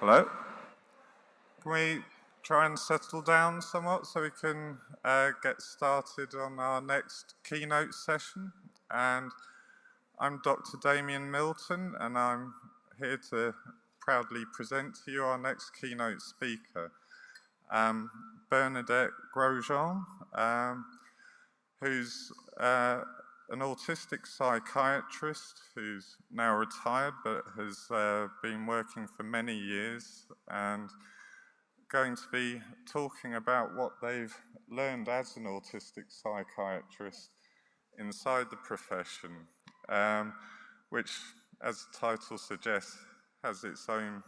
Hello. Can we try and settle down somewhat so we can get started on our next keynote session? And I'm Dr. Damien Milton, and I'm here to proudly present to you our next keynote speaker, Bernadette Grosjean, who's an autistic psychiatrist who's now retired but has been working for many years and going to be talking about what they've learned as an autistic psychiatrist inside the profession, which, as the title suggests, has its own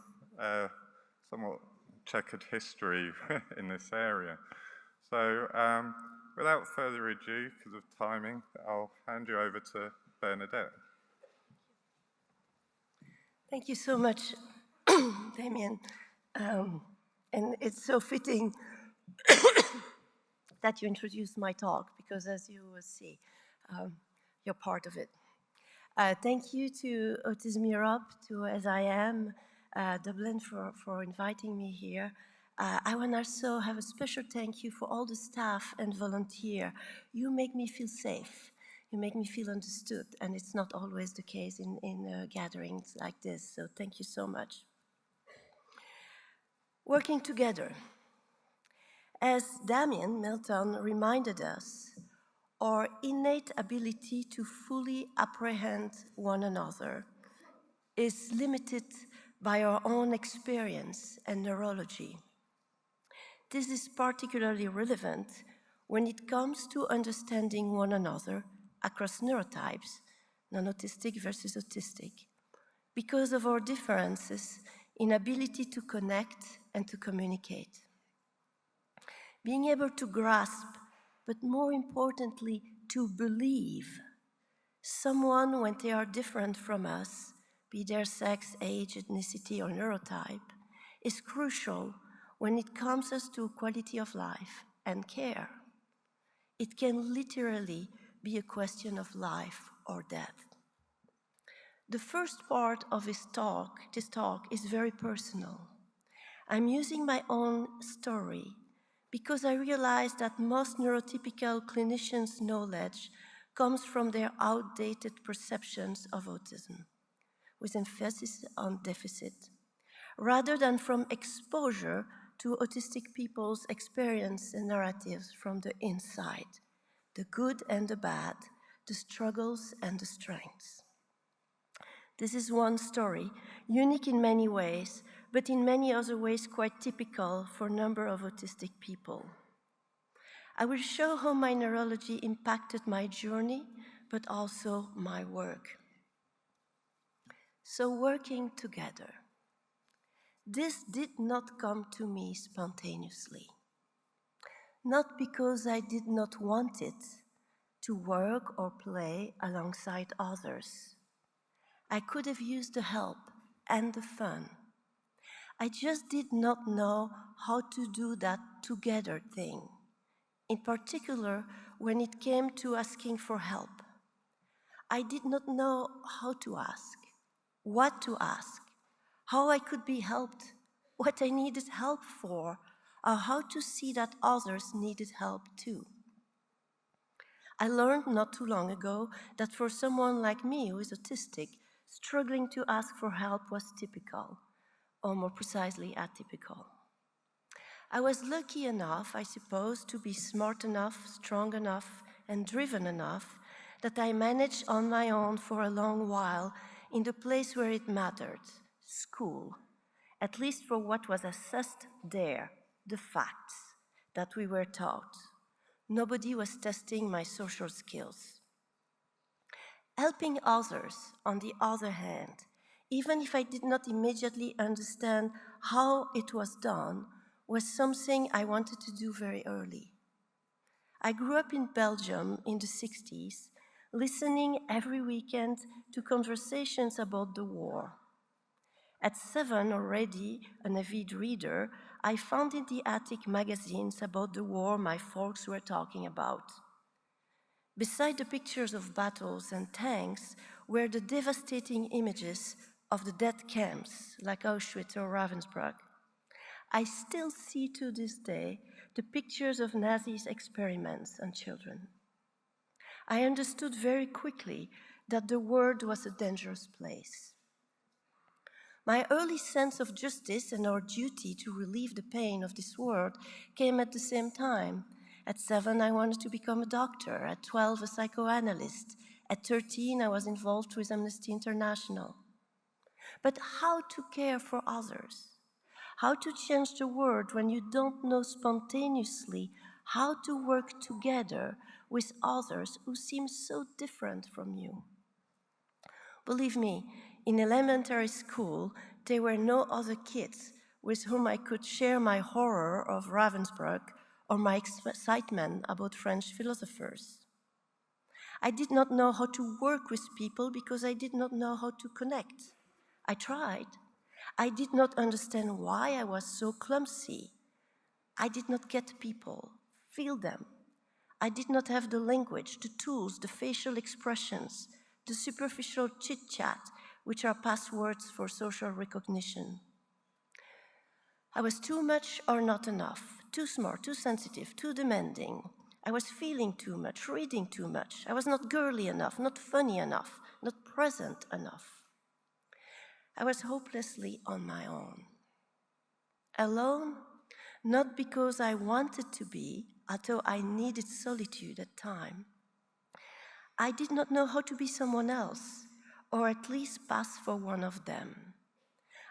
somewhat checkered history in this area. So without further ado, because of timing, I'll hand you over to Bernadette. Thank you so much, Damien. And it's so fitting that you introduced my talk, because as you will see, you're part of it. Thank you to Autism Europe, to As I Am, Dublin for inviting me here. I want to also have a special thank you for all the staff and volunteer. You make me feel safe. You make me feel understood, and it's not always the case in gatherings like this, so thank you so much. Working together. As Damien Milton reminded us, our innate ability to fully apprehend one another is limited by our own experience and neurology. This is particularly relevant when it comes to understanding one another across neurotypes, non-autistic versus autistic, because of our differences in ability to connect and to communicate. Being able to grasp, but more importantly, to believe someone when they are different from us, be their sex, age, ethnicity, or neurotype, is crucial when it comes to quality of life and care. It can literally be a question of life or death. The first part of this talk is very personal. I'm using my own story because I realize that most neurotypical clinicians' knowledge comes from their outdated perceptions of autism, with emphasis on deficit, rather than from exposure to autistic people's experience and narratives from the inside, the good and the bad, the struggles and the strengths. This is one story, unique in many ways, but in many other ways quite typical for a number of autistic people. I will show how my neurology impacted my journey, but also my work. So working together. This did not come to me spontaneously. Not because I did not want it to work or play alongside others. I could have used the help and the fun. I just did not know how to do that together thing, in particular when it came to asking for help. I did not know how to ask, what to ask, how I could be helped, what I needed help for, or how to see that others needed help too. I learned not too long ago that for someone like me who is autistic, struggling to ask for help was typical, or more precisely, atypical. I was lucky enough, I suppose, to be smart enough, strong enough, and driven enough that I managed on my own for a long while in the place where it mattered, school, at least for what was assessed there, the facts that we were taught. Nobody was testing my social skills. Helping others, on the other hand, even if I did not immediately understand how it was done, was something I wanted to do very early. I grew up in Belgium in the 60s, listening every weekend to conversations about the war. At 7 already, an avid reader, I found in the attic magazines about the war my folks were talking about. Beside the pictures of battles and tanks were the devastating images of the death camps like Auschwitz or Ravensbrück, I still see to this day the pictures of Nazis' experiments on children. I understood very quickly that the world was a dangerous place. My early sense of justice and our duty to relieve the pain of this world came at the same time. At 7, I wanted to become a doctor. At 12, a psychoanalyst. At 13, I was involved with Amnesty International. But how to care for others? How to change the world when you don't know spontaneously how to work together with others who seem so different from you? Believe me, in elementary school, there were no other kids with whom I could share my horror of Ravensbrück or my excitement about French philosophers. I did not know how to work with people because I did not know how to connect. I tried. I did not understand why I was so clumsy. I did not get people, feel them. I did not have the language, the tools, the facial expressions, the superficial chit-chat, which are passwords for social recognition. I was too much or not enough, too smart, too sensitive, too demanding. I was feeling too much, reading too much. I was not girly enough, not funny enough, not present enough. I was hopelessly on my own. Alone, not because I wanted to be, although I needed solitude at times. I did not know how to be someone else, or at least pass for one of them.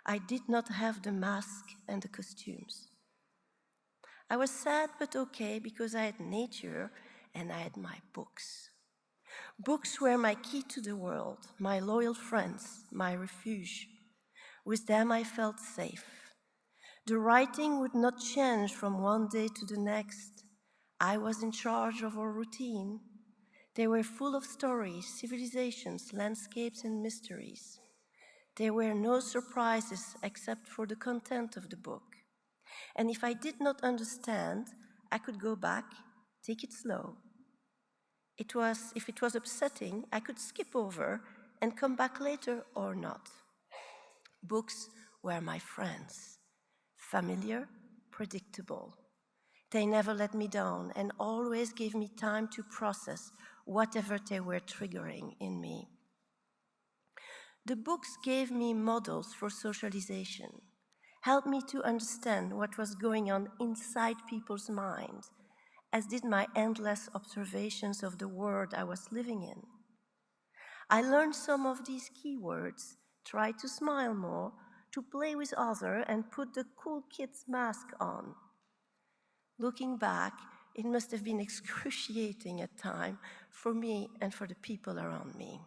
I did not have the mask and the costumes. I was sad but okay because I had nature and I had my books. Books were my key to the world, my loyal friends, my refuge. With them I felt safe. The writing would not change from one day to the next. I was in charge of our routine. They were full of stories, civilizations, landscapes, and mysteries. There were no surprises except for the content of the book. And if I did not understand, I could go back, take it slow. If it was upsetting, I could skip over and come back later or not. Books were my friends, familiar, predictable. They never let me down and always gave me time to process whatever they were triggering in me. The books gave me models for socialization, helped me to understand what was going on inside people's minds, as did my endless observations of the world I was living in. I learned some of these keywords, tried to smile more, to play with others, and put the cool kid's mask on. Looking back, it must have been excruciating at times for me and for the people around me.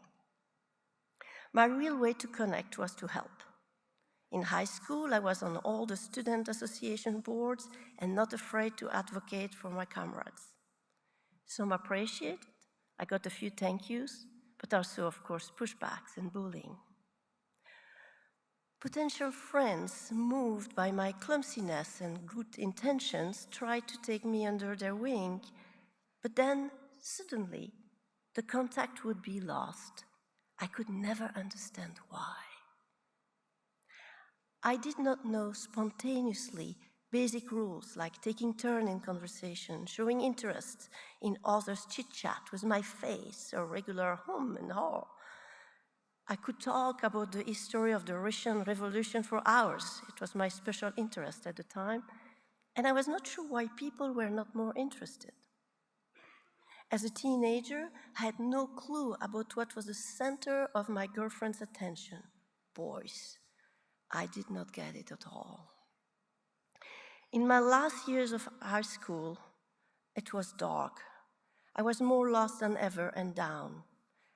My real way to connect was to help. In high school, I was on all the student association boards and not afraid to advocate for my comrades. Some appreciated, I got a few thank yous, but also, of course, pushbacks and bullying. Potential friends, moved by my clumsiness and good intentions, tried to take me under their wing, but then, suddenly, the contact would be lost. I could never understand why. I did not know spontaneously basic rules like taking turn in conversation, showing interest in others' chit-chat with my face or regular hum and haw. I could talk about the history of the Russian Revolution for hours. It was my special interest at the time, and I was not sure why people were not more interested. As a teenager, I had no clue about what was the center of my girlfriend's attention: boys. I did not get it at all. In my last years of high school, it was dark. I was more lost than ever and down.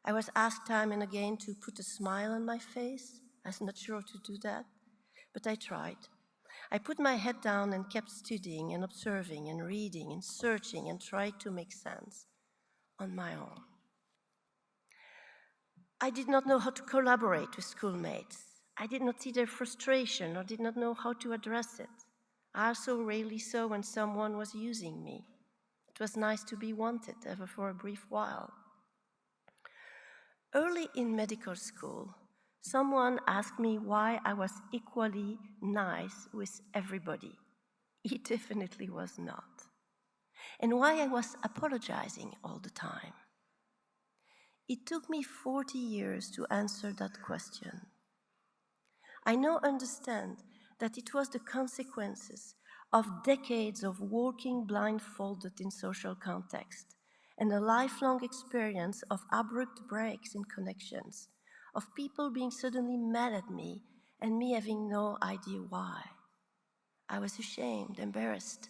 I was asked time and again to put a smile on my face. I was not sure how to do that, but I tried. I put my head down and kept studying and observing and reading and searching and tried to make sense on my own. I did not know how to collaborate with schoolmates. I did not see their frustration or did not know how to address it. I also rarely saw when someone was using me. It was nice to be wanted, ever for a brief while. Early in medical school, Someone asked me why I was equally nice with everybody. He definitely was not. And why I was apologizing all the time. It took me 40 years to answer that question. I now understand that it was the consequences of decades of walking blindfolded in social context and a lifelong experience of abrupt breaks in connections, of people being suddenly mad at me and me having no idea why. I was ashamed, embarrassed.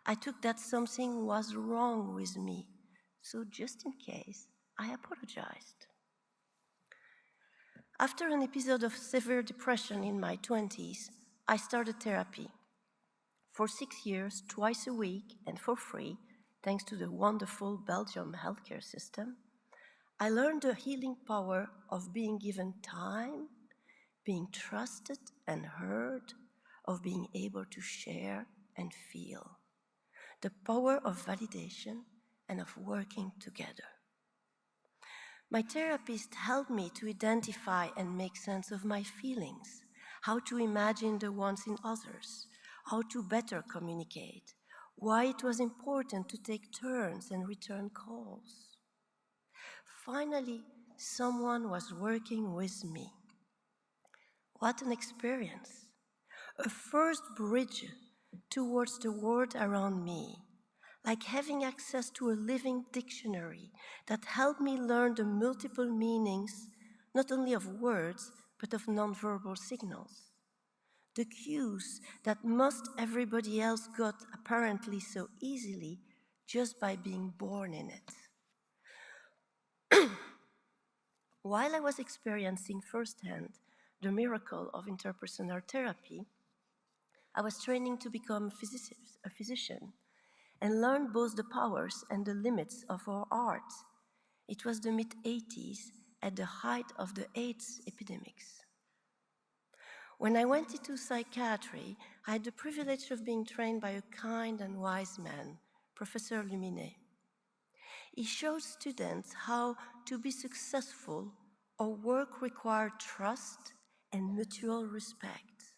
I took that something was wrong with me, so just in case, I apologized. After an episode of severe depression in my 20s, I started therapy. For 6 years, twice a week, and for free, thanks to the wonderful Belgium healthcare system, I learned the healing power of being given time, being trusted and heard, of being able to share and feel, the power of validation and of working together. My therapist helped me to identify and make sense of my feelings, how to imagine the ones in others, how to better communicate, why it was important to take turns and return calls. Finally, someone was working with me. What an experience! A first bridge towards the world around me, like having access to a living dictionary that helped me learn the multiple meanings, not only of words, but of nonverbal signals. The cues that most everybody else got apparently so easily just by being born in it. While I was experiencing firsthand the miracle of interpersonal therapy, I was training to become a physician and learned both the powers and the limits of our art. It was the mid-80s, at the height of the AIDS epidemics. When I went into psychiatry, I had the privilege of being trained by a kind and wise man, Professor Luminet. He showed students how to be successful, our work required trust and mutual respect.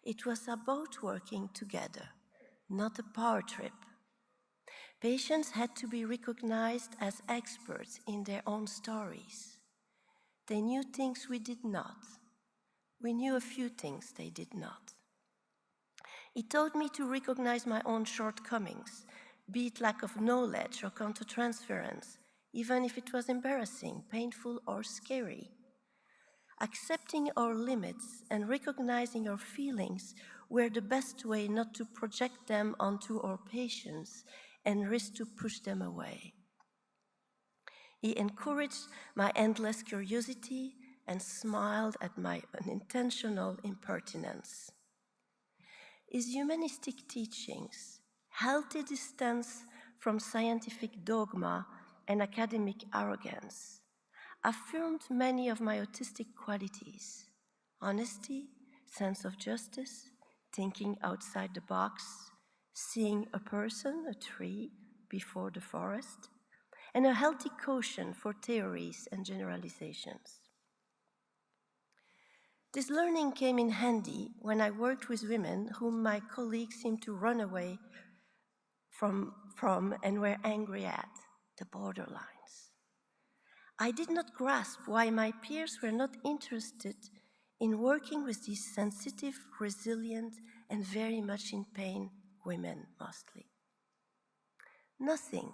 It was about working together, not a power trip. Patients had to be recognized as experts in their own stories. They knew things we did not. We knew a few things they did not. It taught me to recognize my own shortcomings, be it lack of knowledge or countertransference, even if it was embarrassing, painful, or scary. Accepting our limits and recognizing our feelings were the best way not to project them onto our patients and risk to push them away. He encouraged my endless curiosity and smiled at my unintentional impertinence. His humanistic teachings, healthy distance from scientific dogma and academic arrogance, affirmed many of my autistic qualities: honesty, sense of justice, thinking outside the box, seeing a person, a tree, before the forest, and a healthy caution for theories and generalizations. This learning came in handy when I worked with women whom my colleagues seemed to run away from and were angry at, the borderlines. I did not grasp why my peers were not interested in working with these sensitive, resilient, and very much in pain women mostly. Nothing,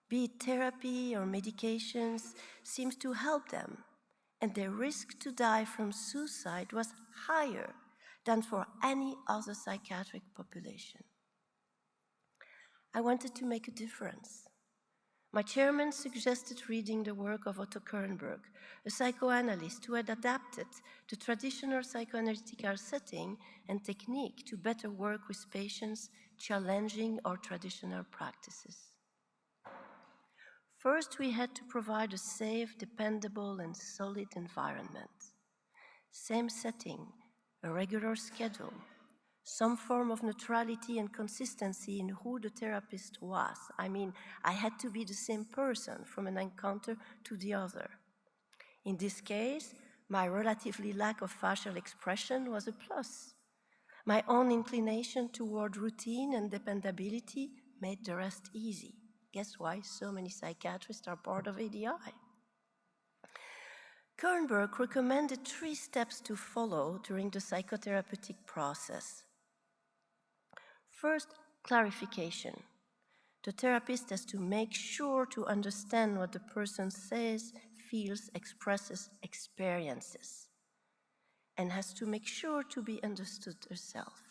be it therapy or medications, seems to help them, and their risk to die from suicide was higher than for any other psychiatric population. I wanted to make a difference. My chairman suggested reading the work of Otto Kernberg, a psychoanalyst who had adapted the traditional psychoanalytical setting and technique to better work with patients challenging our traditional practices. First, we had to provide a safe, dependable, and solid environment. Same setting, a regular schedule, some form of neutrality and consistency in who the therapist was. I mean, I had to be the same person from an encounter to the other. In this case, My relatively lack of facial expression was a plus. My own inclination toward routine and dependability made the rest easy. Guess why so many psychiatrists are part of ADI? Kernberg recommended 3 steps to follow during the psychotherapeutic process. First, clarification. The therapist has to make sure to understand what the person says, feels, expresses, experiences, and has to make sure to be understood herself.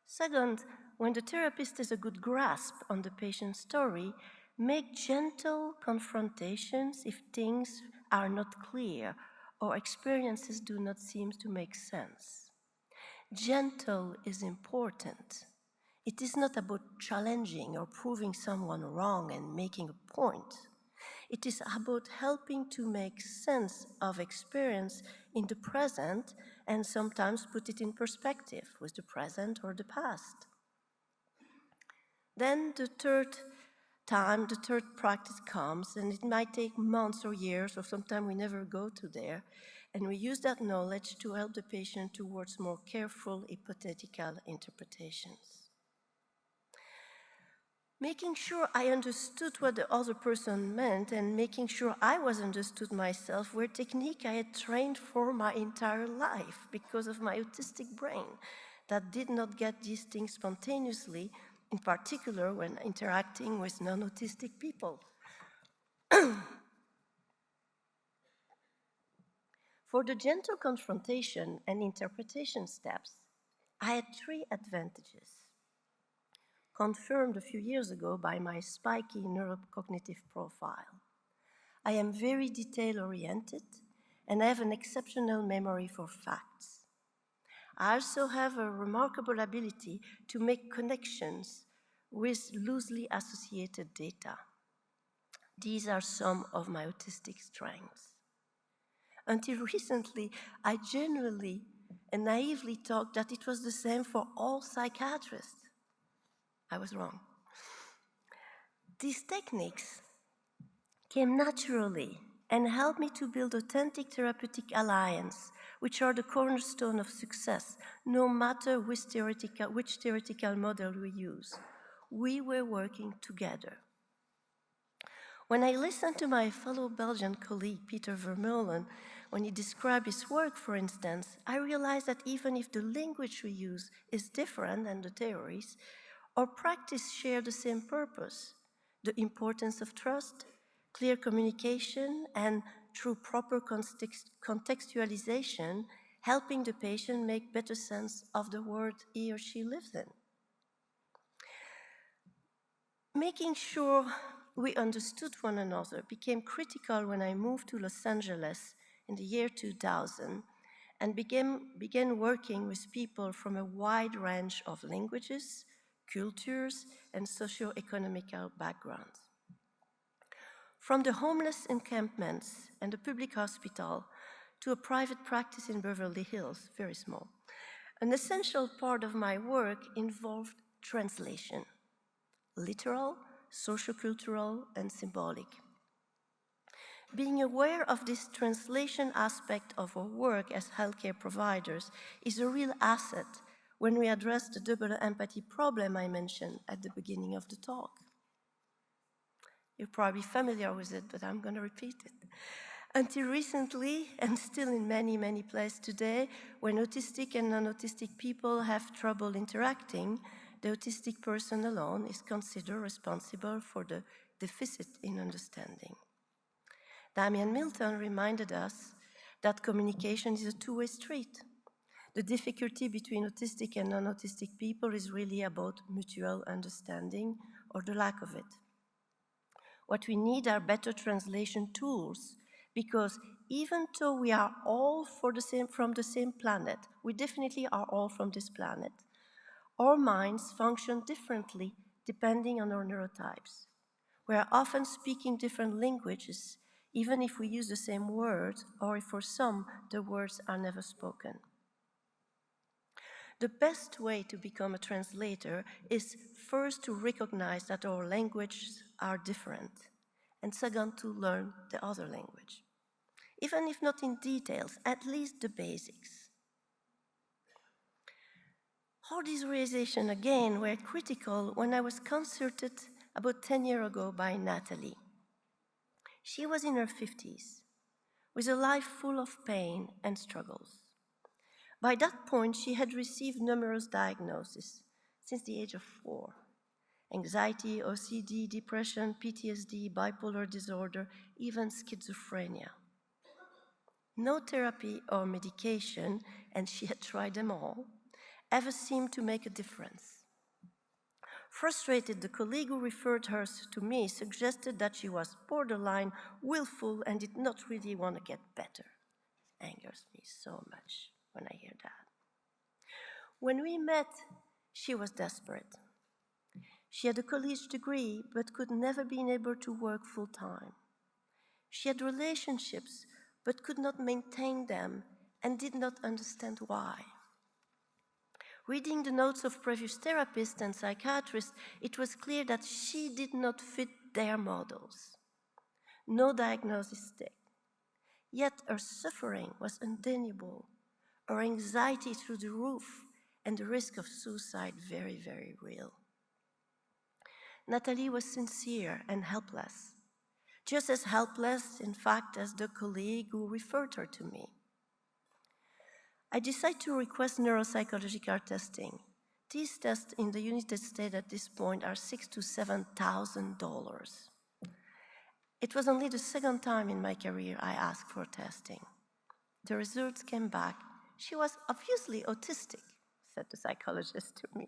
Second, when the therapist has a good grasp on the patient's story, make gentle confrontations if things are not clear or experiences do not seem to make sense. Gentle is important. It is not about challenging or proving someone wrong and making a point. It is about helping to make sense of experience in the present and sometimes put it in perspective with the present or the past. Then the third practice comes, and it might take months or years, or sometimes we never go to there, and we use that knowledge to help the patient towards more careful hypothetical interpretations. Making sure I understood what the other person meant and making sure I was understood myself were techniques I had trained for my entire life because of my autistic brain that did not get these things spontaneously, in particular when interacting with non-autistic people. For the gentle confrontation and interpretation steps, I had 3 advantages, confirmed a few years ago by my spiky neurocognitive profile. I am very detail-oriented, and I have an exceptional memory for facts. I also have a remarkable ability to make connections with loosely associated data. These are some of my autistic strengths. Until recently, I genuinely and naively thought that it was the same for all psychiatrists. I was wrong. These techniques came naturally and helped me to build authentic therapeutic alliances, which are the cornerstone of success, no matter which theoretical model we use. We were working together. When I listened to my fellow Belgian colleague, Peter Vermeulen, when he described his work, for instance, I realized that even if the language we use is different than the theories, our practice shares the same purpose: the importance of trust, clear communication, and through proper contextualization, helping the patient make better sense of the world he or she lives in. Making sure we understood one another became critical when I moved to Los Angeles in the year 2000 and began working with people from a wide range of languages, cultures, and socio-economic backgrounds. From the homeless encampments and the public hospital to a private practice in Beverly Hills, very small, an essential part of my work involved translation, literal, sociocultural, and symbolic. Being aware of this translation aspect of our work as healthcare providers is a real asset when we address the double empathy problem I mentioned at the beginning of the talk. You're probably familiar with it, but I'm going to repeat it. Until recently, and still in many, many places today, when autistic and non-autistic people have trouble interacting, the autistic person alone is considered responsible for the deficit in understanding. Damian Milton reminded us that communication is a two-way street. The difficulty between autistic and non-autistic people is really about mutual understanding or the lack of it. What we need are better translation tools, because even though we are all from the same planet, we definitely are all from this planet, our minds function differently depending on our neurotypes. We are often speaking different languages, even if we use the same words, or if for some, the words are never spoken. The best way to become a translator is first to recognize that our languages are different, and second, to learn the other language. even if not in details, at least the basics. All these realizations, again, were critical when I was consulted about 10 years ago by Natalie. She was in her 50s, with a life full of pain and struggles. By that point, she had received numerous diagnoses since the age of 4. Anxiety, OCD, depression, PTSD, bipolar disorder, even schizophrenia. No therapy or medication, and she had tried them all, ever seemed to make a difference. Frustrated, the colleague who referred her to me suggested that she was borderline, willful, and did not really want to get better. It angers me so much when I hear that. When we met, she was desperate. She had a college degree, but could never be able to work full-time. She had relationships, but could not maintain them and did not understand why. Reading the notes of previous therapists and psychiatrists, it was clear that she did not fit their models. No diagnosis stick. Yet her suffering was undeniable, her anxiety through the roof, and the risk of suicide very, very real. Natalie was sincere and helpless, just as helpless, in fact, as the colleague who referred her to me. I decided to request neuropsychological testing. These tests in the United States at this point are $6,000 to $7,000. It was only the second time in my career I asked for testing. The results came back. She was obviously autistic, said the psychologist to me.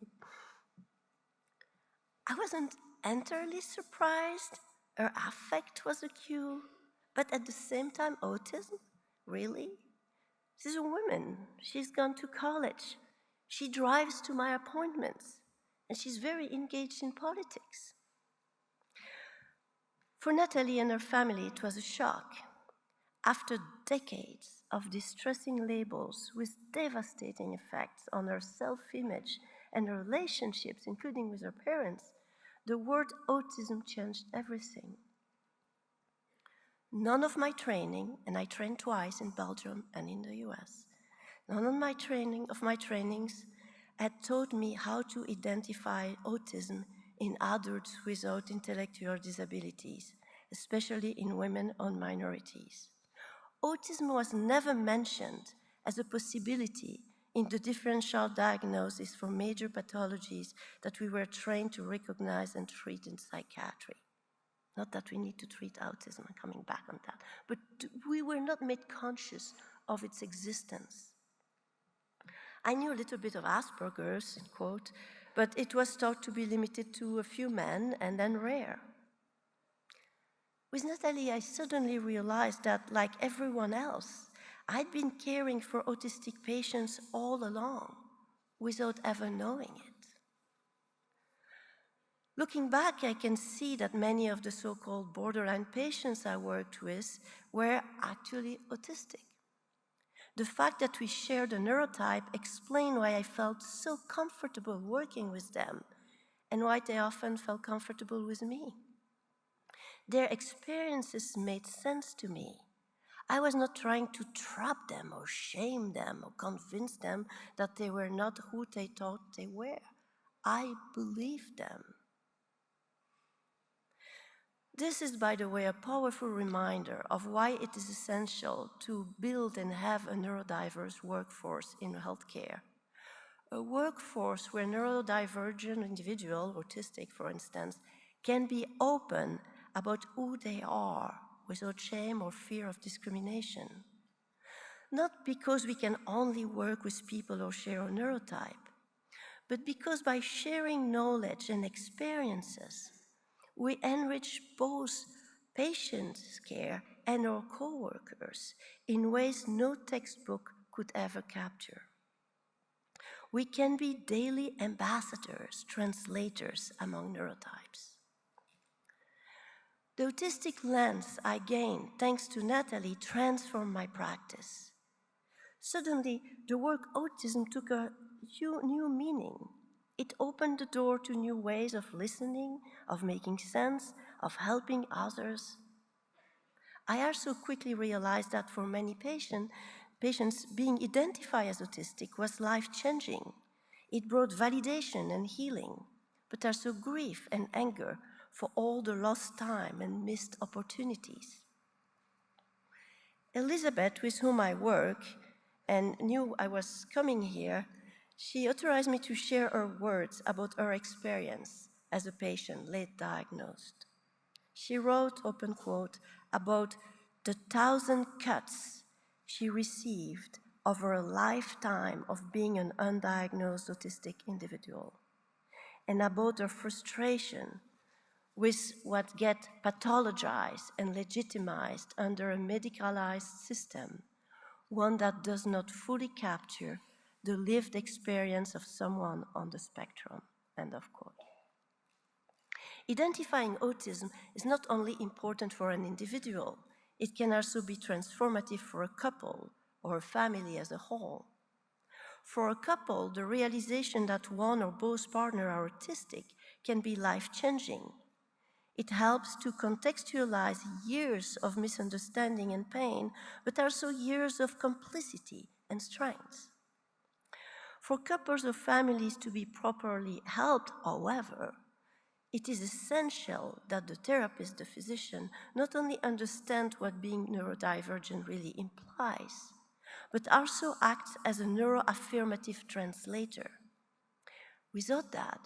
I wasn't entirely surprised. Her affect was a cue, but at the same time, autism? Really? She's a woman. She's gone to college. She drives to my appointments, and she's very engaged in politics. For Natalie and her family, it was a shock. After decades of distressing labels with devastating effects on her self-image and her relationships, including with her parents, the word autism changed everything. None of my training, and I trained twice in Belgium and in the US, none of my trainings had taught me how to identify autism in adults without intellectual disabilities, especially in women or minorities. Autism was never mentioned as a possibility in the differential diagnosis for major pathologies that we were trained to recognize and treat in psychiatry. Not that we need to treat autism, I'm coming back on that, but we were not made conscious of its existence. I knew a little bit of Asperger's, quote, but it was thought to be limited to a few men and then rare. With Natalie, I suddenly realized that, like everyone else, I'd been caring for autistic patients all along without ever knowing it. Looking back, I can see that many of the so-called borderline patients I worked with were actually autistic. The fact that we shared a neurotype explained why I felt so comfortable working with them and why they often felt comfortable with me. Their experiences made sense to me. I was not trying to trap them or shame them or convince them that they were not who they thought they were. I believed them. This is, by the way, a powerful reminder of why it is essential to build and have a neurodiverse workforce in healthcare. A workforce where neurodivergent individuals, autistic for instance, can be open about who they are without shame or fear of discrimination. Not because we can only work with people who share a neurotype, but because by sharing knowledge and experiences, we enrich both patients' care and our co-workers in ways no textbook could ever capture. We can be daily ambassadors, translators among neurotypes. The autistic lens I gained, thanks to Natalie, transformed my practice. Suddenly, the word autism took a new meaning. It opened the door to new ways of listening, of making sense, of helping others. I also quickly realized that for many patients, being identified as autistic was life-changing. It brought validation and healing, but also grief and anger for all the lost time and missed opportunities. Elizabeth, with whom I work and knew I was coming here, she authorized me to share her words about her experience as a patient late diagnosed. She wrote, open quote, about the 1,000 cuts she received over a lifetime of being an undiagnosed autistic individual, and about her frustration with what gets pathologized and legitimized under a medicalized system, one that does not fully capture the lived experience of someone on the spectrum, end of quote. Identifying autism is not only important for an individual, it can also be transformative for a couple or a family as a whole. For a couple, the realization that one or both partners are autistic can be life-changing. It helps to contextualize years of misunderstanding and pain, but also years of complicity and strength. For couples or families to be properly helped, however, it is essential that the therapist, the physician, not only understand what being neurodivergent really implies, but also act as a neuroaffirmative translator. Without that,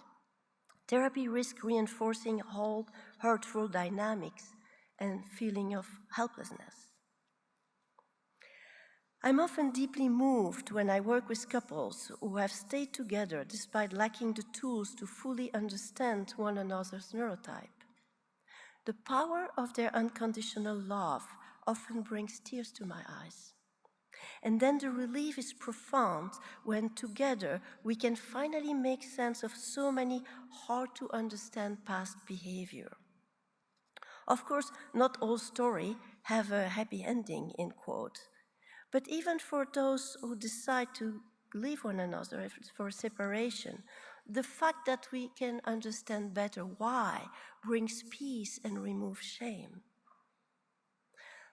therapy risks reinforcing whole hurtful dynamics and feeling of helplessness. I'm often deeply moved when I work with couples who have stayed together despite lacking the tools to fully understand one another's neurotype. The power of their unconditional love often brings tears to my eyes. And then the relief is profound when together we can finally make sense of so many hard to understand past behavior. Of course, not all stories have a happy ending, end quote. But even for those who decide to leave one another for separation, the fact that we can understand better why brings peace and removes shame.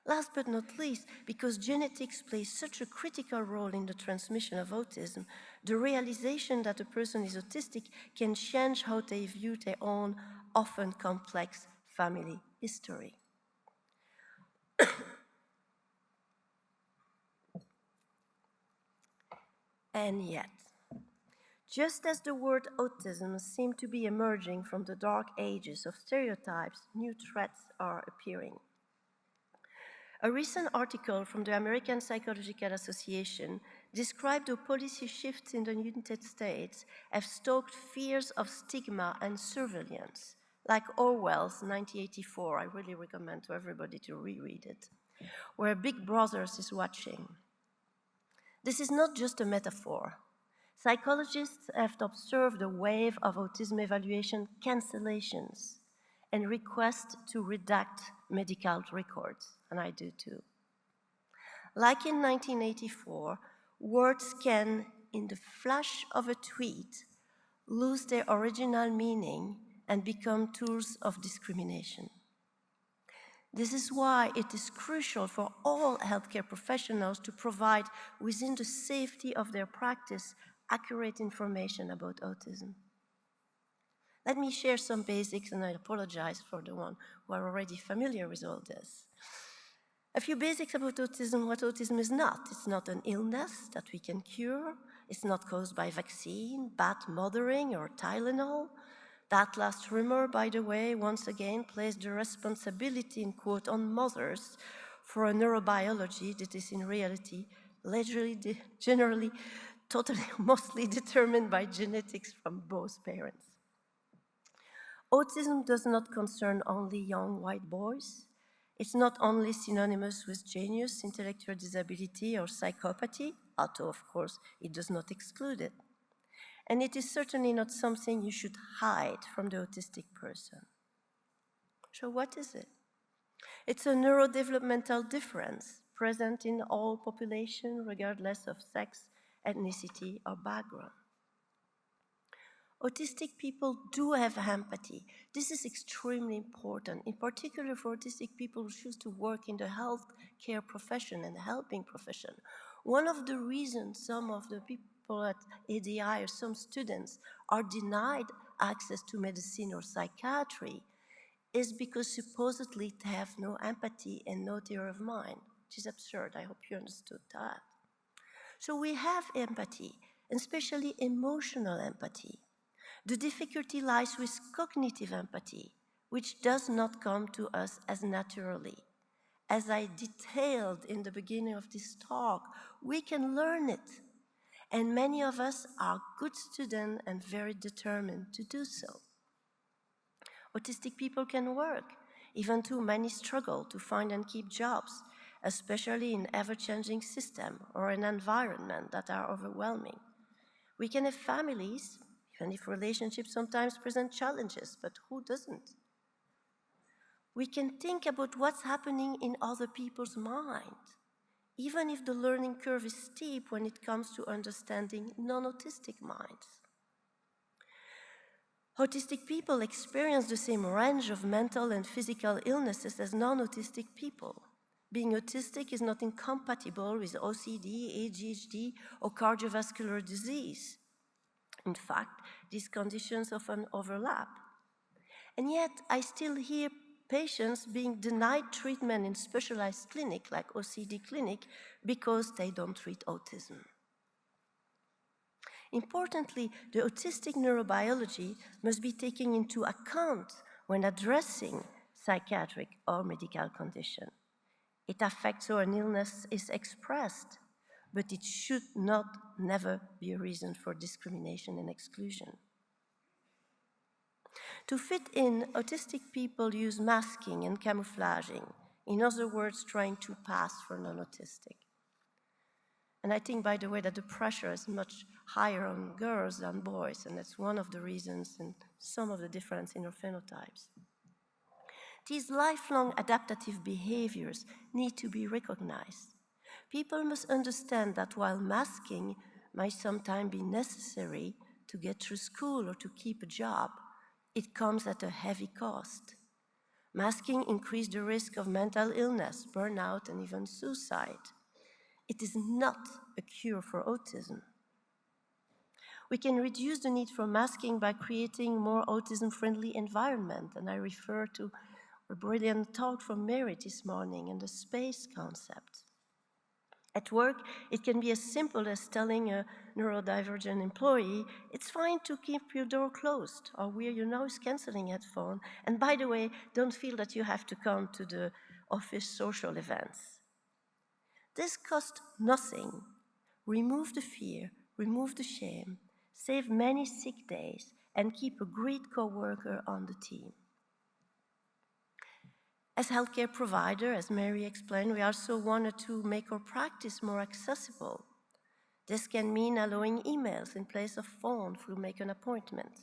Last but not least, because genetics plays such a critical role in the transmission of autism, the realization that a person is autistic can change how they view their own, often complex family history. And yet, just as the word autism seemed to be emerging from the dark ages of stereotypes, new threats are appearing. A recent article from the American Psychological Association described how policy shifts in the United States have stoked fears of stigma and surveillance, like Orwell's 1984. I really recommend to everybody to reread it, where Big Brother is watching. This is not just a metaphor. Psychologists have observed a wave of autism evaluation cancellations and requests to redact medical records, and I do too. Like in 1984, words can, in the flash of a tweet, lose their original meaning and become tools of discrimination. This is why it is crucial for all healthcare professionals to provide, within the safety of their practice, accurate information about autism. Let me share some basics, and I apologize for the one who are already familiar with all this. A few basics about autism, what autism is not. It's not an illness that we can cure. It's not caused by vaccine, bad mothering, or Tylenol. That last rumor, by the way, once again placed the responsibility, in quote, on mothers for a neurobiology that is in reality generally, totally, mostly determined by genetics from both parents. Autism does not concern only young white boys. It's not only synonymous with genius, intellectual disability, or psychopathy, although, of course, it does not exclude it. And it is certainly not something you should hide from the autistic person. So what is it? It's a neurodevelopmental difference present in all populations, regardless of sex, ethnicity, or background. Autistic people do have empathy. This is extremely important, in particular for autistic people who choose to work in the healthcare profession and the helping profession. One of the reasons some of the people at ADI or some students are denied access to medicine or psychiatry is because supposedly they have no empathy and no theory of mind, which is absurd. I hope you understood that. So we have empathy, and especially emotional empathy. The difficulty lies with cognitive empathy, which does not come to us as naturally. As I detailed in the beginning of this talk, we can learn it, and many of us are good students and very determined to do so. Autistic people can work, even though many struggle to find and keep jobs, especially in ever-changing systems or an environment that are overwhelming. We can have families, even if relationships sometimes present challenges, but who doesn't? We can think about what's happening in other people's mind, even if the learning curve is steep when it comes to understanding non-autistic minds. Autistic people experience the same range of mental and physical illnesses as non-autistic people. Being autistic is not incompatible with OCD, ADHD, or cardiovascular disease. In fact, these conditions often overlap. And yet, I still hear patients being denied treatment in specialized clinic, like OCD clinic, because they don't treat autism. Importantly, the autistic neurobiology must be taken into account when addressing psychiatric or medical condition. It affects how an illness is expressed, but it should not never be a reason for discrimination and exclusion. To fit in, autistic people use masking and camouflaging, in other words, trying to pass for non-autistic. And I think, by the way, that the pressure is much higher on girls than boys, and that's one of the reasons and some of the difference in our phenotypes. These lifelong adaptive behaviors need to be recognized. People must understand that while masking might sometimes be necessary to get through school or to keep a job, it comes at a heavy cost. Masking increases the risk of mental illness, burnout, and even suicide. It is not a cure for autism. We can reduce the need for masking by creating more autism-friendly environment, and I refer to a brilliant talk from Mary this morning and the space concept. At work, it can be as simple as telling a neurodivergent employee, it's fine to keep your door closed, or wear your noise-canceling headphone, and by the way, don't feel that you have to come to the office social events. This costs nothing. Remove the fear, remove the shame, save many sick days, and keep a great coworker on the team. As healthcare provider, as Mary explained, we also wanted to make our practice more accessible. This can mean allowing emails in place of phone through make an appointment.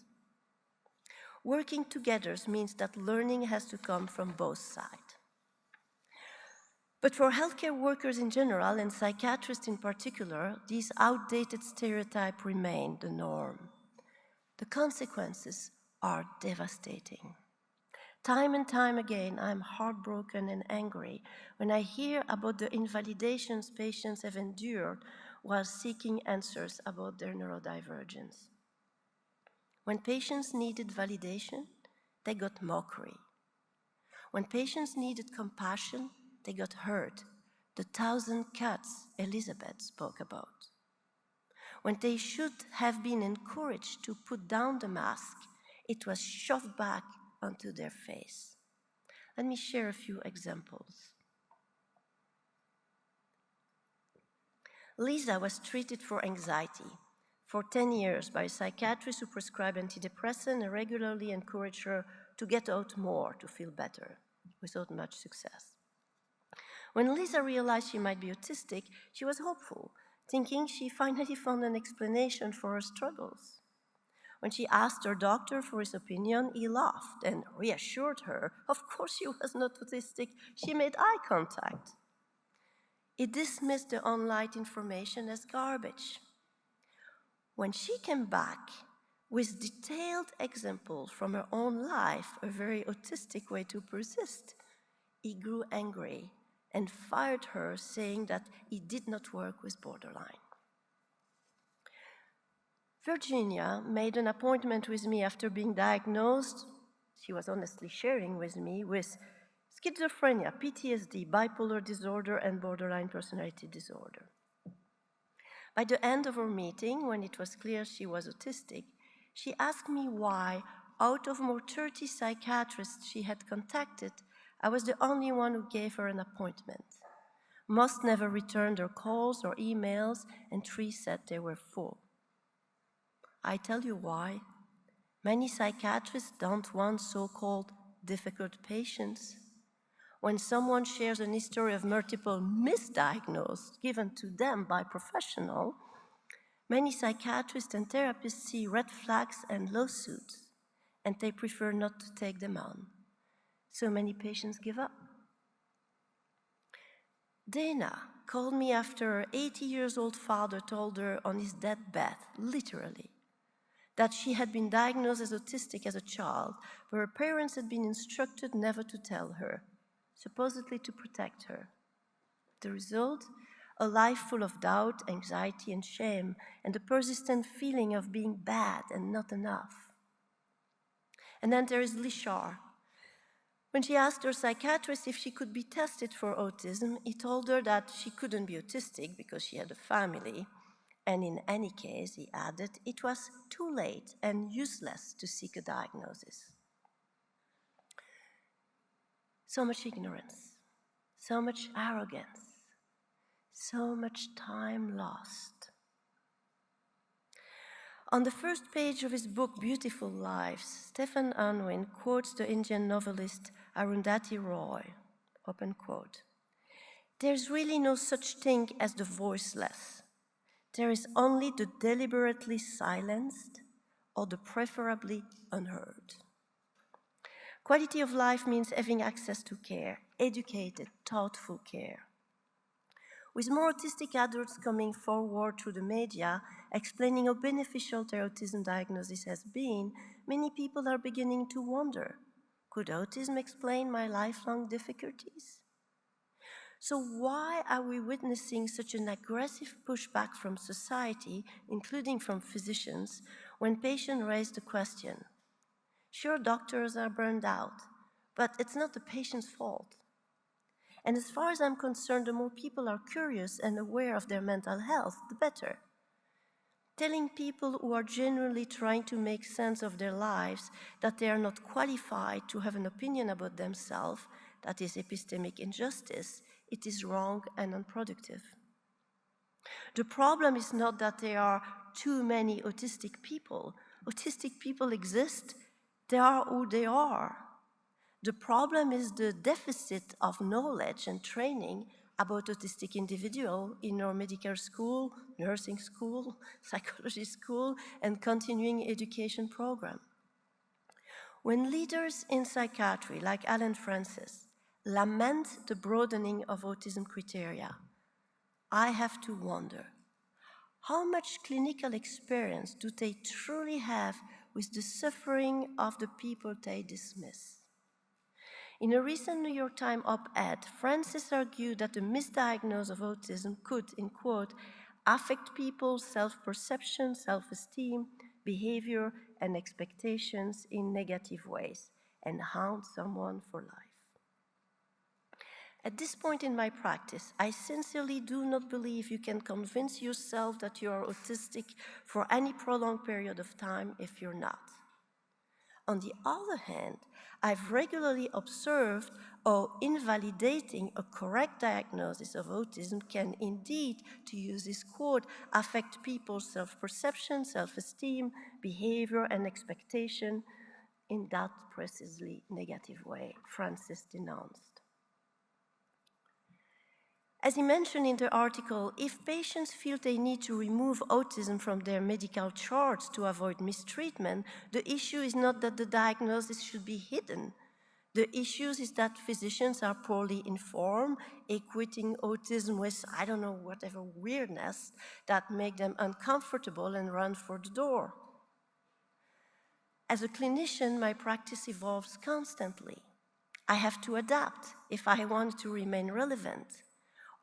Working together means that learning has to come from both sides. But for healthcare workers in general, and psychiatrists in particular, these outdated stereotypes remain the norm. The consequences are devastating. Time and time again, I'm heartbroken and angry when I hear about the invalidations patients have endured while seeking answers about their neurodivergence. When patients needed validation, they got mockery. When patients needed compassion, they got hurt, the 1,000 cuts Elizabeth spoke about. When they should have been encouraged to put down the mask, it was shoved back onto their face. Let me share a few examples. Lisa was treated for anxiety for 10 years by a psychiatrist who prescribed antidepressants and regularly encouraged her to get out more to feel better, without much success. When Lisa realized she might be autistic, she was hopeful, thinking she finally found an explanation for her struggles. When she asked her doctor for his opinion, he laughed and reassured her, of course she was not autistic, she made eye contact. He dismissed the online information as garbage. When she came back with detailed examples from her own life, a very autistic way to persist, he grew angry and fired her, saying that he did not work with borderline. Virginia made an appointment with me after being diagnosed, she was honestly sharing with me, with schizophrenia, PTSD, bipolar disorder, and borderline personality disorder. By the end of our meeting, when it was clear she was autistic, she asked me why, out of more 30 psychiatrists she had contacted, I was the only one who gave her an appointment. Most never returned her calls or emails, and 3 said they were full. I tell you why. Many psychiatrists don't want so-called difficult patients. When someone shares an history of multiple misdiagnoses given to them by professionals, many psychiatrists and therapists see red flags and lawsuits, and they prefer not to take them on. So many patients give up. Dana called me after her 80-year-old father told her on his deathbed, literally, that she had been diagnosed as autistic as a child, but her parents had been instructed never to tell her, supposedly to protect her. The result? A life full of doubt, anxiety, and shame, and a persistent feeling of being bad and not enough. And then there is Lishar. When she asked her psychiatrist if she could be tested for autism, he told her that she couldn't be autistic because she had a family. And in any case, he added, it was too late and useless to seek a diagnosis. So much ignorance, so much arrogance, so much time lost. On the first page of his book, Beautiful Lives, Stephen Unwin quotes the Indian novelist Arundhati Roy, open quote, "There's really no such thing as the voiceless. There is only the deliberately silenced or the preferably unheard." Quality of life means having access to care, educated, thoughtful care. With more autistic adults coming forward through the media, explaining how beneficial their autism diagnosis has been, many people are beginning to wonder, could autism explain my lifelong difficulties? So why are we witnessing such an aggressive pushback from society, including from physicians, when patients raise the question? Sure, doctors are burned out, but it's not the patient's fault. And as far as I'm concerned, the more people are curious and aware of their mental health, the better. Telling people who are genuinely trying to make sense of their lives that they are not qualified to have an opinion about themselves, that is epistemic injustice, it is wrong and unproductive. The problem is not that there are too many autistic people. Autistic people exist, they are who they are. The problem is the deficit of knowledge and training about autistic individuals in our medical school, nursing school, psychology school, and continuing education program. When leaders in psychiatry, like Alan Francis, lament the broadening of autism criteria, I have to wonder, how much clinical experience do they truly have with the suffering of the people they dismiss? In a recent New York Times op-ed, Francis argued that the misdiagnosis of autism could, in quote, affect people's self-perception, self-esteem, behavior, and expectations in negative ways and haunt someone for life. At this point in my practice, I sincerely do not believe you can convince yourself that you are autistic for any prolonged period of time if you're not. On the other hand, I've regularly observed how invalidating a correct diagnosis of autism can indeed, to use this quote, affect people's self-perception, self-esteem, behavior, and expectation in that precisely negative way Francis denounced. As he mentioned in the article, if patients feel they need to remove autism from their medical charts to avoid mistreatment, the issue is not that the diagnosis should be hidden. The issue is that physicians are poorly informed, equating autism with, I don't know, whatever weirdness that make them uncomfortable and run for the door. As a clinician, my practice evolves constantly. I have to adapt if I want to remain relevant.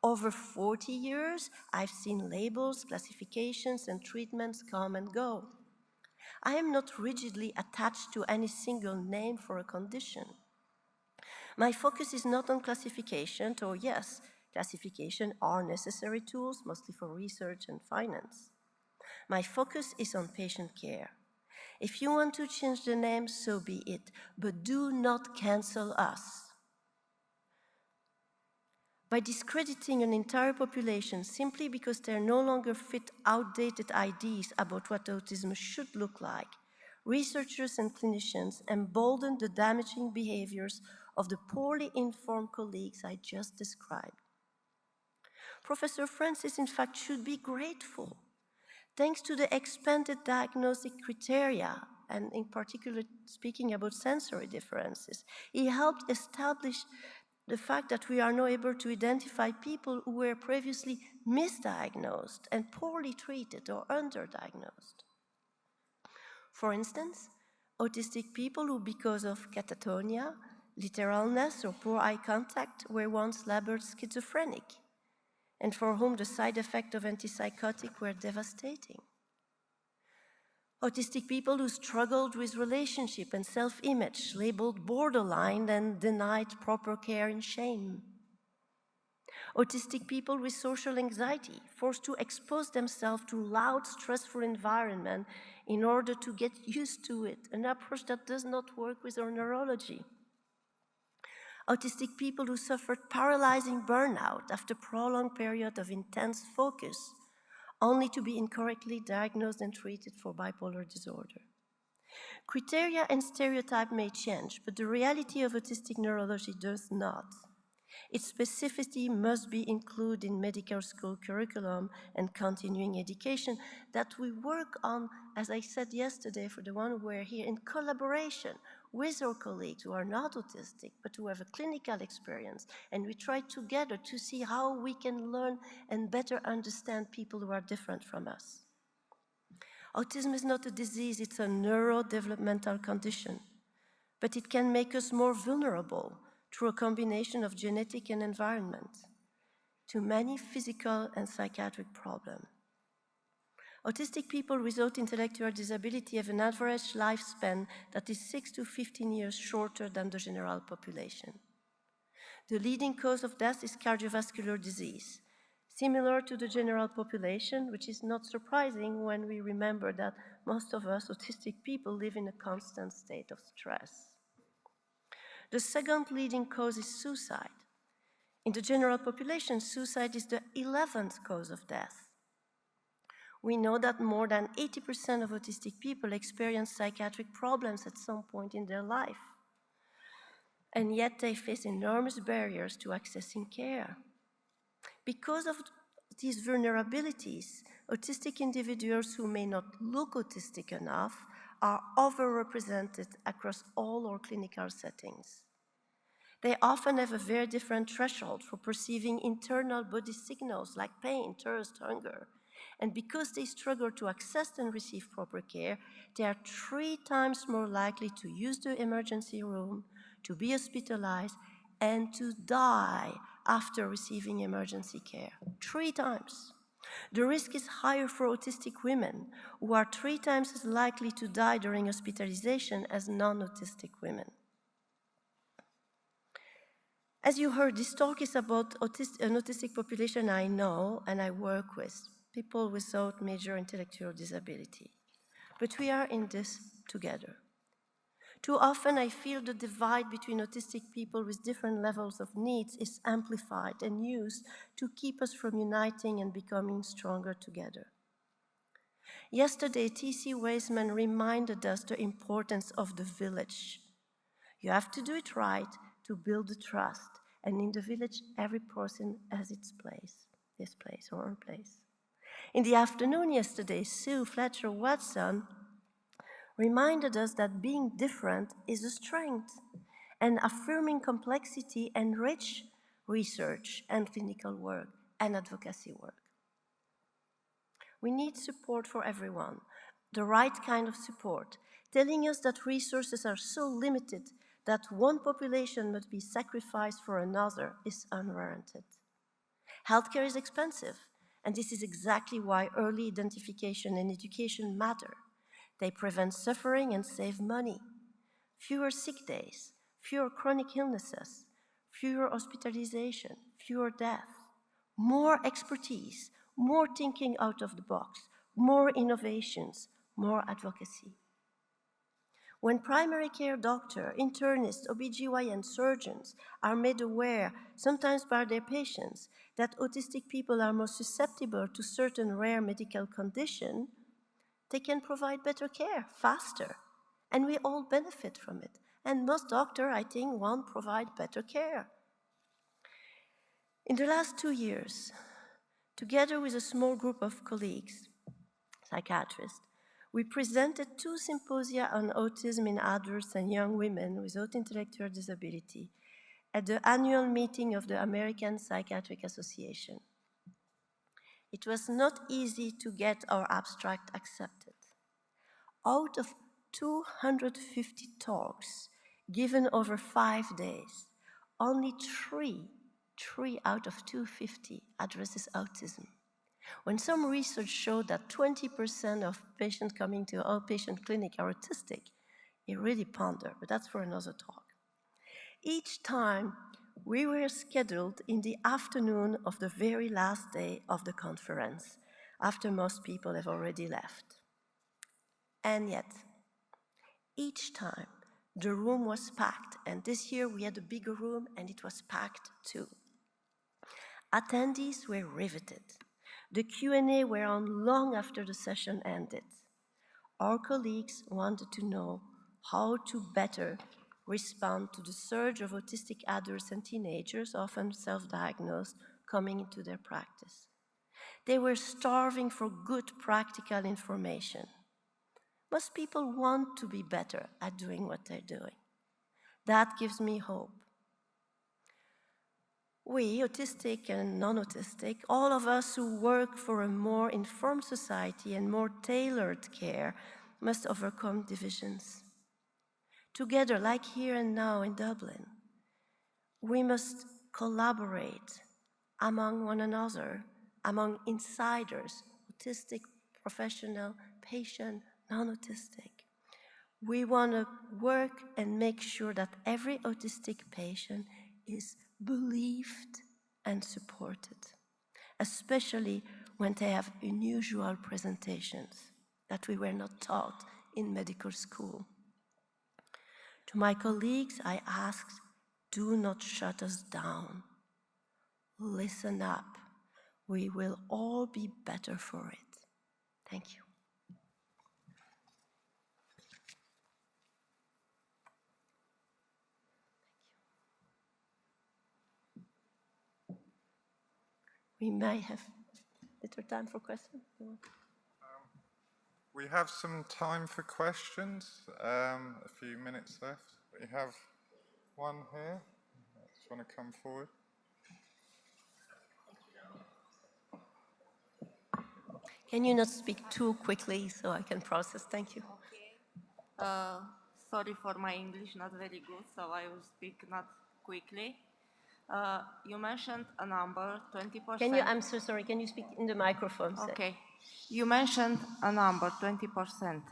Over 40 years, I've seen labels, classifications, and treatments come and go. I am not rigidly attached to any single name for a condition. My focus is not on classification, though yes, classification are necessary tools, mostly for research and finance. My focus is on patient care. If you want to change the name, so be it, but do not cancel us. By discrediting an entire population simply because they no longer fit outdated ideas about what autism should look like, researchers and clinicians embolden the damaging behaviors of the poorly informed colleagues I just described. Professor Francis, in fact, should be grateful. Thanks to the expanded diagnostic criteria, and in particular speaking about sensory differences, he helped establish the fact that we are now able to identify people who were previously misdiagnosed and poorly treated or underdiagnosed. For instance, autistic people who, because of catatonia, literalness, or poor eye contact, were once labeled schizophrenic, and for whom the side effects of antipsychotic were devastating. Autistic people who struggled with relationship and self-image, labeled borderline and denied proper care in shame. Autistic people with social anxiety, forced to expose themselves to loud, stressful environment in order to get used to it, an approach that does not work with our neurology. Autistic people who suffered paralyzing burnout after a prolonged period of intense focus, only to be incorrectly diagnosed and treated for bipolar disorder. Criteria and stereotype may change, but the reality of autistic neurology does not. Its specificity must be included in medical school curriculum and continuing education that we work on, as I said yesterday, for the one who were here, in collaboration with our colleagues who are not autistic, but who have a clinical experience. And we try together to see how we can learn and better understand people who are different from us. Autism is not a disease, it's a neurodevelopmental condition, but it can make us more vulnerable through a combination of genetic and environment to many physical and psychiatric problems. Autistic people without intellectual disability have an average lifespan that is 6 to 15 years shorter than the general population. The leading cause of death is cardiovascular disease, similar to the general population, which is not surprising when we remember that most of us autistic people live in a constant state of stress. The second leading cause is suicide. In the general population, suicide is the 11th cause of death. We know that more than 80% of autistic people experience psychiatric problems at some point in their life. And yet they face enormous barriers to accessing care. Because of these vulnerabilities, autistic individuals who may not look autistic enough are overrepresented across all our clinical settings. They often have a very different threshold for perceiving internal body signals like pain, thirst, hunger. And because they struggle to access and receive proper care, they are 3 times more likely to use the emergency room, to be hospitalized, and to die after receiving emergency care. 3 times. The risk is higher for autistic women, who are 3 times as likely to die during hospitalization as non-autistic women. As you heard, this talk is about an autistic population I know and I work with, people without major intellectual disability. But we are in this together. Too often I feel the divide between autistic people with different levels of needs is amplified and used to keep us from uniting and becoming stronger together. Yesterday, T.C. Weisman reminded us the importance of the village. You have to do it right to build the trust. And in the village, every person has its place, his place or her place. In the afternoon yesterday, Sue Fletcher-Watson reminded us that being different is a strength, and affirming complexity enrich research and clinical work and advocacy work. We need support for everyone. the right kind of support, telling us that resources are so limited that one population must be sacrificed for another is unwarranted. Healthcare is expensive, and this is exactly why early identification and education matter. They prevent suffering and save money. Fewer sick days, fewer chronic illnesses, fewer hospitalization, fewer deaths, more expertise, more thinking out of the box, more innovations, more advocacy. When primary care doctors, internists, OBGYN surgeons are made aware, sometimes by their patients, that autistic people are more susceptible to certain rare medical conditions, they can provide better care faster, and we all benefit from it. And most doctors, I think, want to provide better care. In the last 2 years, together with a small group of colleagues, psychiatrists, we presented 2 symposia on autism in adults and young women without intellectual disability at the annual meeting of the American Psychiatric Association. It was not easy to get our abstract accepted. Out of 250 talks given over 5 days, only 3 out of 250 addresses autism. When some research showed that 20% of patients coming to our outpatient clinic are autistic, it really pondered, but that's for another talk. Each time, we were scheduled in the afternoon of the very last day of the conference, after most people have already left. And yet, each time, the room was packed, and this year we had a bigger room, and it was packed too. Attendees were riveted. The Q&A were on long after the session ended. Our colleagues wanted to know how to better respond to the surge of autistic adults and teenagers, often self-diagnosed, coming into their practice. They were starving for good practical information. Most people want to be better at doing what they're doing. That gives me hope. We, autistic and non-autistic, all of us who work for a more informed society and more tailored care, must overcome divisions. Together, like here and now in Dublin, we must collaborate among one another, among insiders, autistic, professional, patient, non-autistic. We want to work and make sure that every autistic patient is believed and supported, especially when they have unusual presentations that we were not taught in medical school. To my colleagues, I asked, do not shut us down. Listen up. We will all be better for it. Thank you. We may have little time for questions. We have some time for questions, a few minutes left. We have one here. Just want to come forward. Can you not speak too quickly so I can process? Thank you. Okay. Sorry for my English, not very good, so I will speak not quickly. You mentioned a number, 20%. I'm so sorry, can you speak in the microphone? Okay. You mentioned a number, 20%.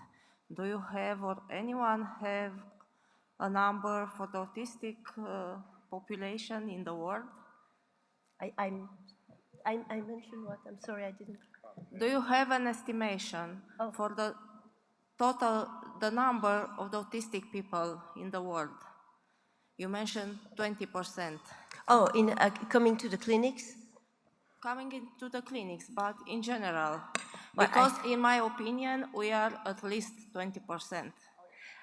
Do you have, or anyone have, a number for the autistic population in the world? I mentioned what? I'm sorry, I didn't. Do you have an estimation for the total, the number of the autistic people in the world? You mentioned 20%. Oh, in coming to the clinics? Coming into the clinics, but in general. Well, Because in my opinion, we are at least 20%.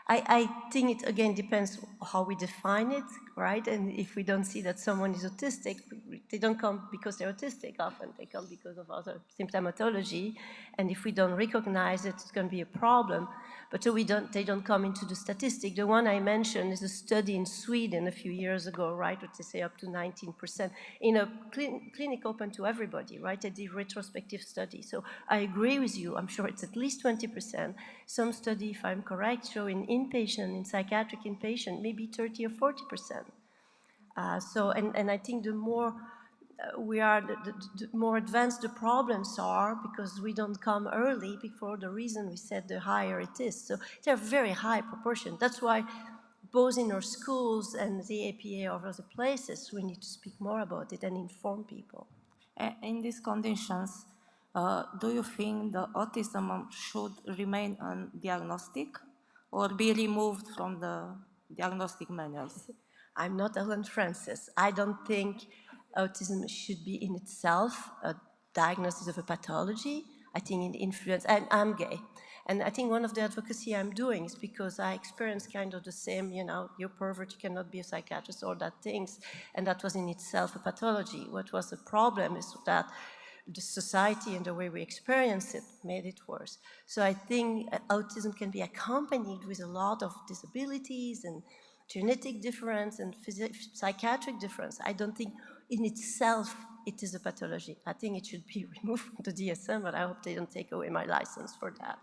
I think it, again, depends how we define it, right? And if we don't see that someone is autistic, they don't come because they're autistic often, they come because of other symptomatology. And if we don't recognize it, it's going to be a problem. But so they don't come into the statistic. The one I mentioned is a study in Sweden a few years ago, right, which they say up to 19%, in a clinic open to everybody, right? They did retrospective study. So I agree with you. I'm sure it's at least 20%. Some study, if I'm correct, show in inpatient, in psychiatric inpatient, maybe 30 or 40%. And I think the more we are, the more advanced the problems are, because we don't come early, for the reason we said, the higher it is. So they're a very high proportion. That's why both in our schools and the APA or other places, we need to speak more about it and inform people. In these conditions, do you think the autism should remain undiagnostic or be removed from the diagnostic manuals? I'm not Ellen Francis. I don't think autism should be in itself a diagnosis of a pathology. I think it influences, and I'm gay. And I think one of the advocacy I'm doing is because I experienced kind of the same, you know, you're pervert, you cannot be a psychiatrist, all that things. And that was in itself a pathology. What was the problem is that the society and the way we experience it made it worse. So I think autism can be accompanied with a lot of disabilities and genetic difference and psychiatric difference. I don't think in itself it is a pathology. I think it should be removed from the DSM, but I hope they don't take away my license for that.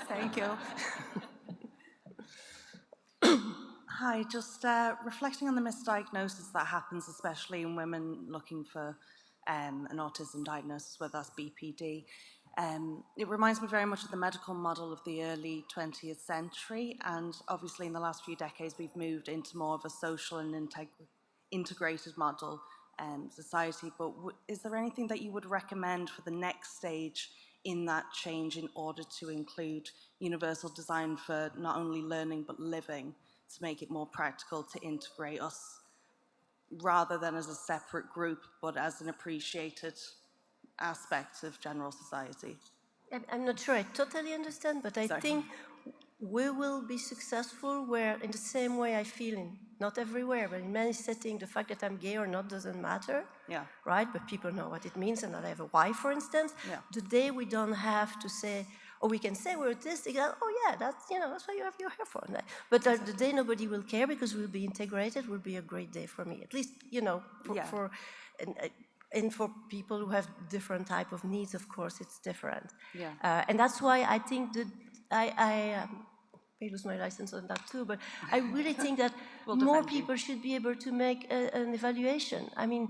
Thank you. Hi, just reflecting on the misdiagnosis that happens, especially in women looking for an autism diagnosis, whether that's BPD. It reminds me very much of the medical model of the early 20th century, and obviously in the last few decades we've moved into more of a social and integrated model society, but is there anything that you would recommend for the next stage in that change in order to include universal design for not only learning but living, to make it more practical to integrate us rather than as a separate group but as an appreciated aspect of general society? I'm not sure I totally understand, but I think we will be successful where, in the same way I feel in, not everywhere, but in many settings, the fact that I'm gay or not doesn't matter, right? But people know what it means, and that I have a wife, for instance. The day we don't have to say, or we can say we're autistic, oh yeah, that's, you know, that's what you have your hair for. But the day nobody will care because we'll be integrated will be a great day for me. At least, you know, and for people who have different type of needs, of course, it's different. And that's why I think that I may lose my license on that too, but I really think that more people should be able to make an evaluation. I mean,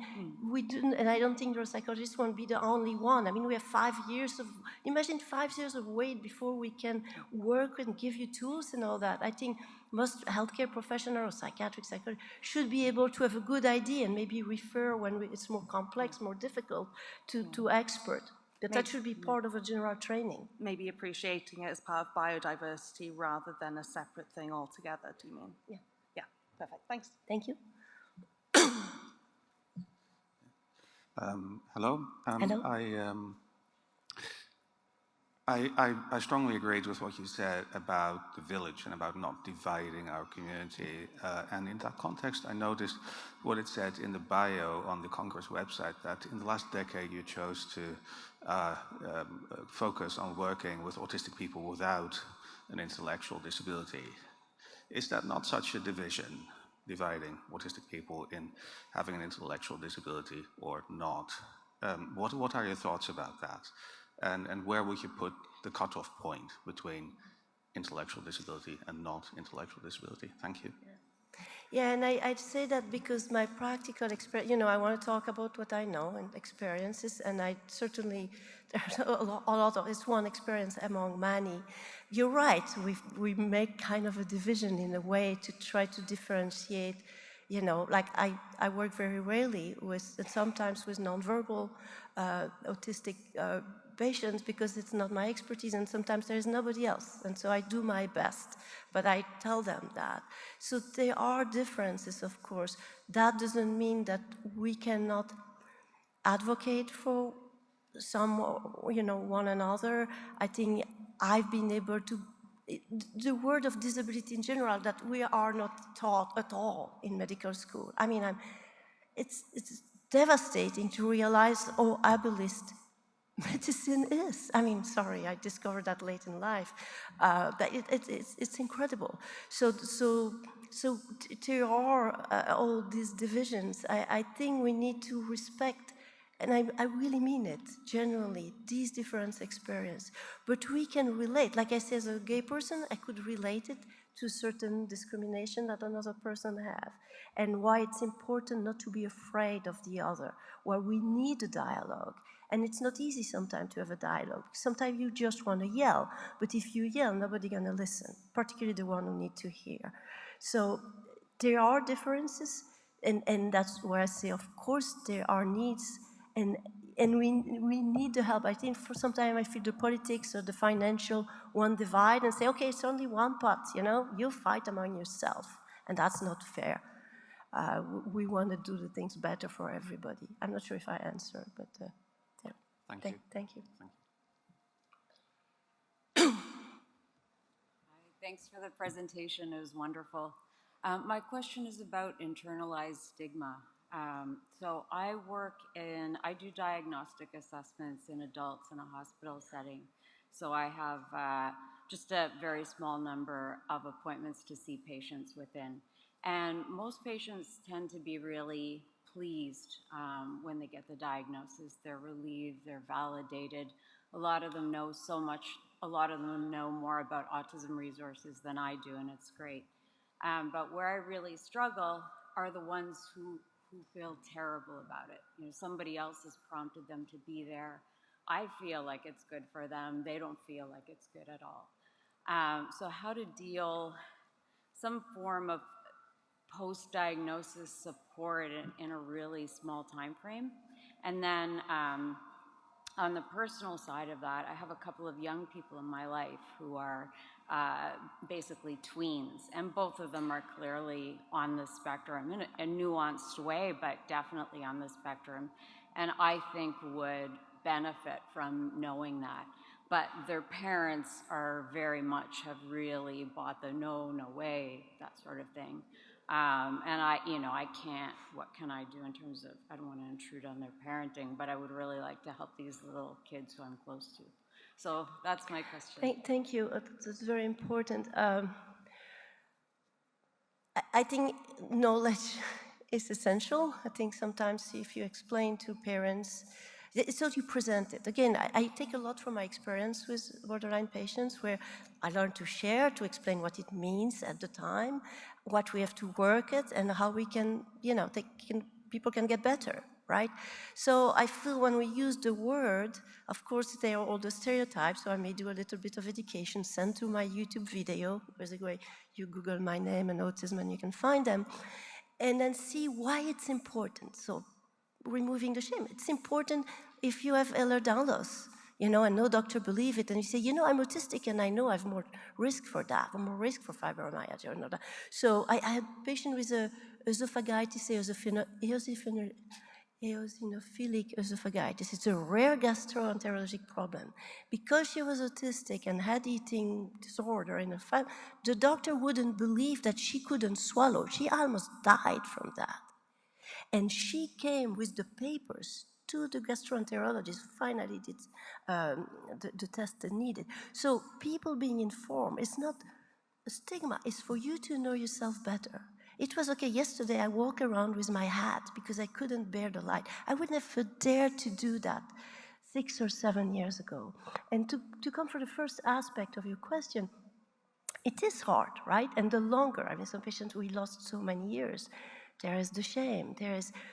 we didn't, and I don't think neuropsychologists won't be the only one. I mean, we have 5 years of, imagine 5 years of wait before we can work and give you tools and all that. I think most healthcare professionals or psychiatric psychologists should be able to have a good idea and maybe refer when it's more complex, more difficult to expert. That should be part of a general training. Maybe appreciating it as part of biodiversity rather than a separate thing altogether, do you mean? Yeah. Yeah, perfect, thanks. Thank you. Hello. Hello. I strongly agreed with what you said about the village and about not dividing our community. And in that context, I noticed what it said in the bio on the Congress website, that in the last decade you chose to focus on working with autistic people without an intellectual disability. Is that not such a division, dividing autistic people in having an intellectual disability or not? What are your thoughts about that? And where would you put the cutoff point between intellectual disability and not intellectual disability? Thank you. Yeah, and I'd say that because my practical experience, you know, I want to talk about what I know and experiences, and I certainly, there's a lot of, it's one experience among many. You're right, we make kind of a division in a way to try to differentiate, you know, like I work very rarely with, and sometimes with nonverbal autistic patients because it's not my expertise, and sometimes there is nobody else, and so I do my best, but I tell them that. So there are differences, of course. That doesn't mean that we cannot advocate for some, you know, one another. I think I've been able to the word of disability in general that we are not taught at all in medical school. I mean, it's devastating to realize how ableist medicine is. I mean, sorry, I discovered that late in life, but it's incredible. So there are all these divisions. I think we need to respect, and I really mean it, genuinely, these different experiences. But we can relate. Like I said, as a gay person, I could relate it to certain discrimination that another person have, and why it's important not to be afraid of the other, where we need a dialogue. And it's not easy sometimes to have a dialogue. Sometimes you just want to yell, but if you yell, nobody's going to listen, particularly the one who need to hear. So there are differences, and that's where I say, of course, there are needs, and we need the help. I think for some time I feel the politics or the financial one divide and say, okay, it's only one pot, you know, you fight among yourself, and that's not fair. We want to do the things better for everybody. I'm not sure if I answered, but yeah. Thank you. Thanks for the presentation, it was wonderful. My question is about internalized stigma. So I do diagnostic assessments in adults in a hospital setting. So I have just a very small number of appointments to see patients within. And most patients tend to be really pleased when they get the diagnosis. They're relieved, they're validated. A lot of them know so much, a lot of them know more about autism resources than I do, and it's great. But where I really struggle are the ones who feel terrible about it. You know, somebody else has prompted them to be there. I feel like it's good for them. They don't feel like it's good at all. So how to deal, some form of post-diagnosis support in a really small time frame. And then on the personal side of that, I have a couple of young people in my life who are basically tweens, and both of them are clearly on the spectrum in a nuanced way, but definitely on the spectrum, and I think would benefit from knowing that. But their parents are very much have really bought the no way, that sort of thing. And I can't, what can I do in terms of, I don't want to intrude on their parenting, but I would really like to help these little kids who I'm close to. So that's my question. Thank you, that's very important. I think knowledge is essential. I think sometimes if you explain to parents, so you present it. Again, I take a lot from my experience with borderline patients where I learn to share, to explain what it means at the time, what we have to work at, and how we can, people can get better, right? So I feel when we use the word, of course, there are all the stereotypes, so I may do a little bit of education, send to my YouTube video. There's a way you Google my name and autism and you can find them, and then see why it's important. So removing the shame. It's important if you have Ehlers-Danlos, and no doctor believe it, and you say, I'm autistic and I know I have more risk for that, or more risk for fibromyalgia, or not. So I had a patient with esophagitis, eosinophilic esophagitis. It's a rare gastroenterologic problem. Because she was autistic and had eating disorder in her family, the doctor wouldn't believe that she couldn't swallow. She almost died from that. And she came with the papers to the gastroenterologist, finally did the test needed. So people being informed, it's not a stigma, it's for you to know yourself better. It was okay, yesterday I walked around with my hat because I couldn't bear the light. I would never dare to do that 6 or 7 years ago. And to come for the first aspect of your question, it is hard, right? And the longer, some patients we lost so many years, there is the shame,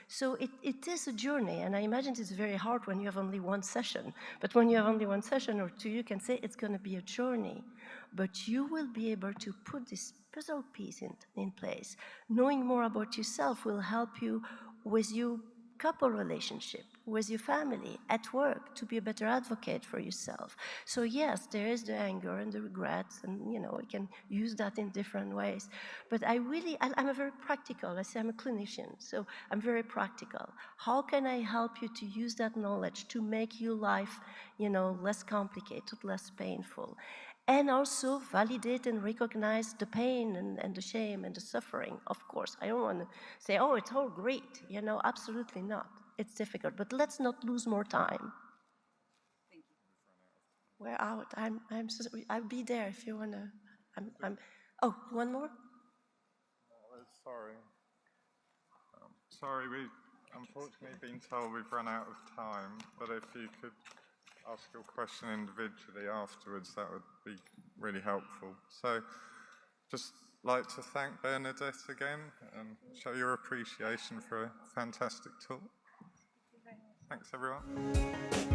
so it is a journey, and I imagine it's very hard when you have only one session, but when you have only one session or two, you can say it's going to be a journey, but you will be able to put this puzzle piece in place. Knowing more about yourself will help you with your couple relationship, with your family, at work, to be a better advocate for yourself. So yes, there is the anger and the regrets, and you know, we can use that in different ways. But I'm a very practical, I say I'm a clinician, so I'm very practical. How can I help you to use that knowledge to make your life, you know, less complicated, less painful? And also validate and recognize the pain and the shame and the suffering, of course. I don't want to say, oh, it's all great, you know, absolutely not. It's difficult, but let's not lose more time. Thank you. We're out. I'll be there if you want to. Oh, one more? Sorry. Sorry, we've unfortunately been told we've run out of time, but if you could ask your question individually afterwards, that would be really helpful. So, just like to thank Bernadette again and show your appreciation for a fantastic talk. Thanks, everyone.